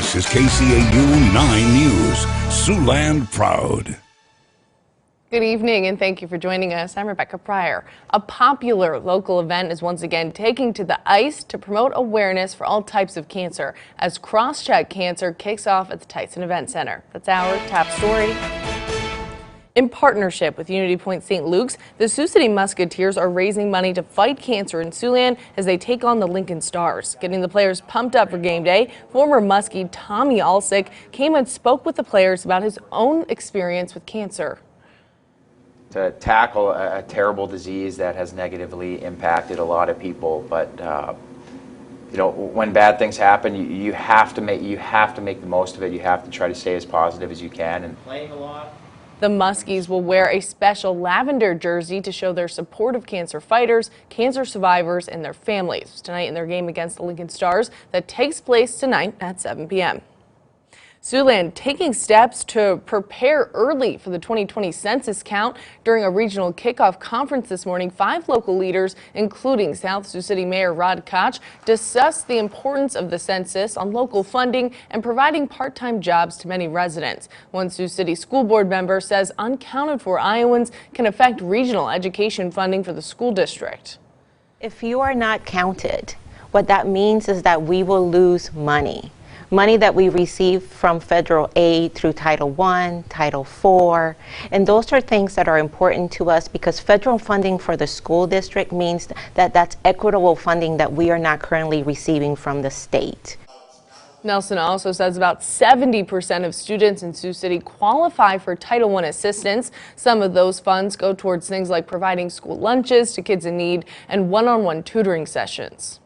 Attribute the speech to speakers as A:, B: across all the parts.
A: This is KCAU 9 News, Siouxland proud.
B: Good evening and thank you for joining us. I'm Rebecca Pryor. A popular local event is once again taking to the ice to promote awareness for all types of cancer as Crosscheck Cancer kicks off at the Tyson Event Center. That's our top story. In partnership with Unity Point St. Luke's, the Sioux City Musketeers are raising money to fight cancer in Siouxland as they take on the Lincoln Stars. Getting the players pumped up for game day, former Muskie Tommy Alsick came and spoke with the players about his own experience with cancer.
C: To tackle a terrible disease that has negatively impacted a lot of people, but you know, when bad things happen, you have to make the most of it. You have to try to stay as positive as you can. And playing a lot.
B: The Muskies will wear a special lavender jersey to show their support of cancer fighters, cancer survivors, and their families tonight in their game against the Lincoln Stars that takes place tonight at 7 p.m. Siouxland taking steps to prepare early for the 2020 census count. During a regional kickoff conference this morning, 5 local leaders, including South Sioux City Mayor Rod Koch, discussed the importance of the census on local funding and providing part-time jobs to many residents. One Sioux City School Board member says unaccounted for Iowans can affect regional education funding for the school district.
D: If you are not counted, what that means is that we will lose money. Money that we receive from federal aid through Title I, Title IV, and those are things that are important to us because federal funding for the school district means that that's equitable funding that we are not currently receiving from the state.
B: Nelson also says about 70% of students in Sioux City qualify for Title I assistance. Some of those funds go towards things like providing school lunches to kids in need and one-on-one tutoring sessions.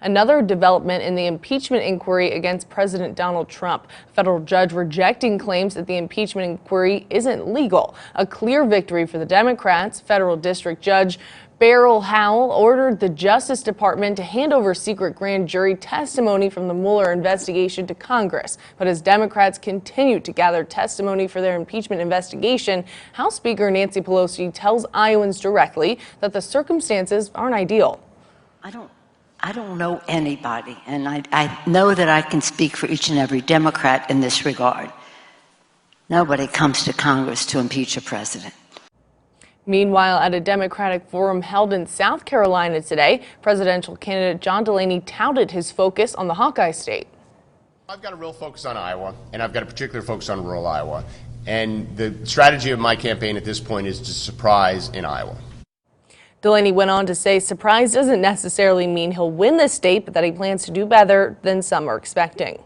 B: Another development in the impeachment inquiry against President Donald Trump. A federal judge rejecting claims that the impeachment inquiry isn't legal. A clear victory for the Democrats. Federal District Judge Beryl Howell ordered the Justice Department to hand over secret grand jury testimony from the Mueller investigation to Congress. But as Democrats continue to gather testimony for their impeachment investigation, House Speaker Nancy Pelosi tells Iowans directly that the circumstances aren't ideal.
E: I don't know anybody, and I know that I can speak for each and every Democrat in this regard. Nobody comes to Congress to impeach a president.
B: Meanwhile, at a Democratic forum held in South Carolina today, presidential candidate John Delaney touted his focus on the Hawkeye state.
F: I've got a real focus on Iowa, and I've got a particular focus on rural Iowa. And the strategy of my campaign at this point is to surprise in Iowa.
B: Delaney went on to say surprise doesn't necessarily mean he'll win the state, but that he plans to do better than some are expecting.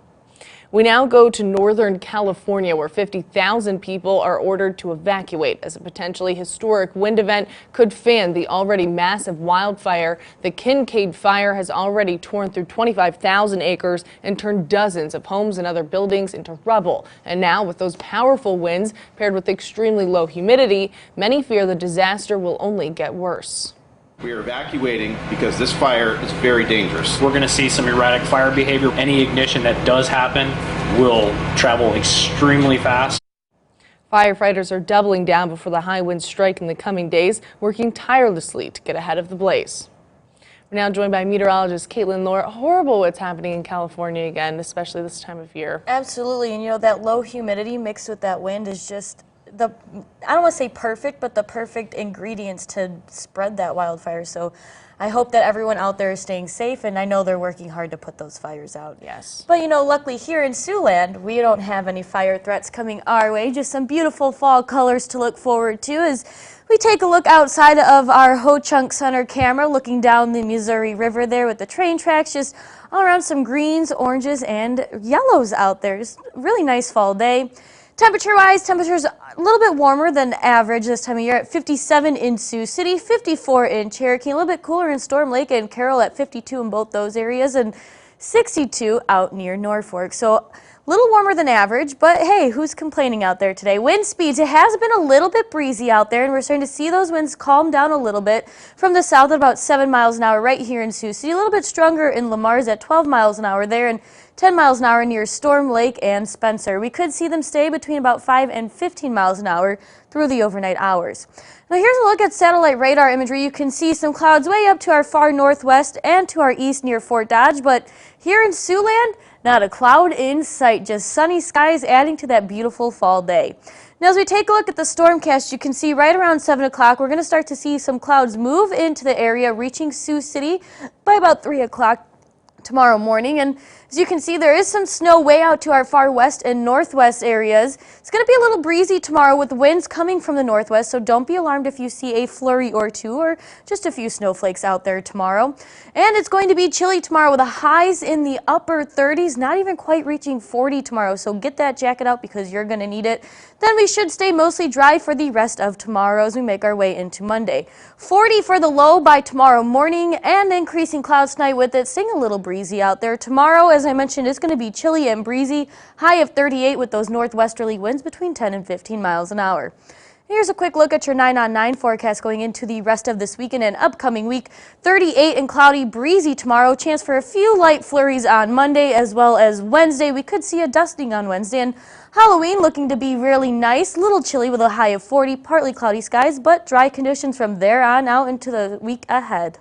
B: We now go to Northern California, where 50,000 people are ordered to evacuate as a potentially historic wind event could fan the already massive wildfire. The Kincaid fire has already torn through 25,000 acres and turned dozens of homes and other buildings into rubble. And now, with those powerful winds paired with extremely low humidity, many fear the disaster will only get worse.
G: We are evacuating because this fire is very dangerous.
H: We're going to see some erratic fire behavior. Any ignition that does happen will travel extremely fast.
B: Firefighters are doubling down before the high winds strike in the coming days, working tirelessly to get ahead of the blaze. We're now joined by meteorologist Caitlin Lohr. Horrible what's happening in California again, especially this time of year.
I: Absolutely, and you know, that low humidity mixed with that wind is just I don't want to say perfect, but the perfect ingredients to spread that wildfire. So I hope that everyone out there is staying safe, and I know they're working hard to put those fires out.
B: Yes. But
I: you know, luckily here in Siouxland, we don't have any fire threats coming our way, just some beautiful fall colors to look forward to as we take a look outside of our Ho-Chunk Center camera, looking down the Missouri River there with the train tracks, just all around some greens, oranges, and yellows out there. Just a really nice fall day. Temperature-wise, temperatures a little bit warmer than average this time of year at 57 in Sioux City, 54 in Cherokee, a little bit cooler in Storm Lake and Carroll at 52 in both those areas, and 62 out near Norfolk. So a little warmer than average, but hey, who's complaining out there today? Wind speeds, it has been a little bit breezy out there, and we're starting to see those winds calm down a little bit from the south at about 7 miles an hour right here in Sioux City, a little bit stronger in Lamar's at 12 miles an hour there, and 10 miles an hour near Storm Lake and Spencer. We could see them stay between about 5 and 15 miles an hour through the overnight hours. Now here's a look at satellite radar imagery. You can see some clouds way up to our far northwest and to our east near Fort Dodge, but here in Siouxland, Not a cloud in sight, just sunny skies adding to that beautiful fall day. Now, as we take a look at the stormcast, you can see right around 7 o'clock, we're going to start to see some clouds move into the area, reaching Sioux City by about 3 o'clock tomorrow morning. And as you can see, there is some snow way out to our far west and northwest areas. It's going to be a little breezy tomorrow with winds coming from the northwest, so don't be alarmed if you see a flurry or two or just a few snowflakes out there tomorrow. And it's going to be chilly tomorrow with the highs in the upper 30s, not even quite reaching 40 tomorrow, so get that jacket out because you're going to need it. Then we should stay mostly dry for the rest of tomorrow as we make our way into Monday. 40 for the low by tomorrow morning and increasing clouds tonight with it, staying a little breezy out there. Tomorrow, as I mentioned, it's going to be chilly and breezy, high of 38 with those northwesterly winds between 10 and 15 miles an hour. Here's a quick look at your 9-on-9 forecast going into the rest of this weekend and upcoming week. 38 and cloudy, breezy tomorrow. Chance for a few light flurries on Monday as well as Wednesday. We could see a dusting on Wednesday. And Halloween looking to be really nice. Little chilly with a high of 40, partly cloudy skies, but dry conditions from there on out into the week ahead.